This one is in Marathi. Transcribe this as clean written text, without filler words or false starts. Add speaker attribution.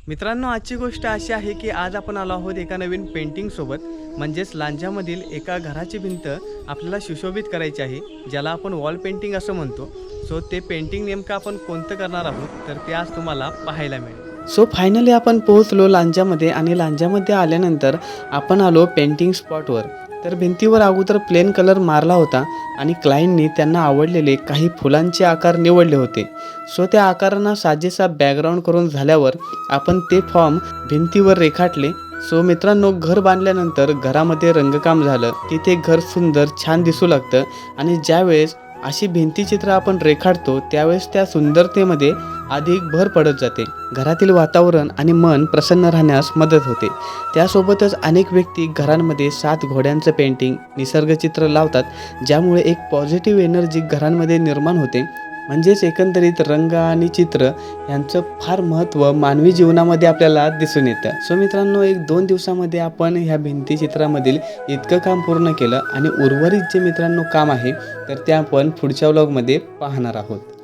Speaker 1: मित्रांनो, आजची गोष्ट अशी आहे की आज आपण आलो आहोत एका नवीन पेंटिंग सोबत. म्हणजेच लांजामधील एका घराची भिंत आपल्याला सुशोभित करायची आहे, ज्याला आपण वॉल पेंटिंग असं म्हणतो. सो ते पेंटिंग नेमकं आपण कोणतं करणार आहोत तर ते आज तुम्हाला पाहायला मिळेल. सो फायनली आपण पोहोचलो लांजामध्ये आणि लांजामध्ये आल्यानंतर आपण आलो पेंटिंग स्पॉटवर. तर भिंतीवर अगोदर प्लेन कलर मारला होता आणि क्लायंटनी त्यांना आवडलेले काही फुलांचे आकार निवडले होते. सो त्या आकारांना साजेसा बॅकग्राऊंड करून झाल्यावर आपण ते फॉर्म भिंतीवर रेखाटले. सो मित्रांनो, घर बांधल्यानंतर घरामध्ये रंगकाम झालं की ते घर सुंदर छान दिसू लागतं आणि ज्यावेळेस अशी भिंतीचित्र आपण रेखाटतो त्यावेळेस त्या सुंदरतेमध्ये अधिक भर पडत जाते. घरातील वातावरण आणि मन प्रसन्न राहण्यास मदत होते. त्यासोबतच अनेक व्यक्ती घरांमध्ये 7 घोड्यांचं पेंटिंग निसर्गचित्र लावतात, ज्यामुळे एक पॉझिटिव्ह एनर्जी घरांमध्ये निर्माण होते. म्हणजेच एकंदरीत रंग आणि चित्र यांचं फार महत्त्व मानवी जीवनामध्ये आपल्याला दिसून येतं. सो मित्रांनो, 1-2 दिवसामध्ये आपण ह्या भिंतीचित्रामधील इतकं काम पूर्ण केलं आणि उर्वरित जे मित्रांनो काम आहे तर ते आपण पुढच्या व्लॉगमध्ये पाहणार आहोत.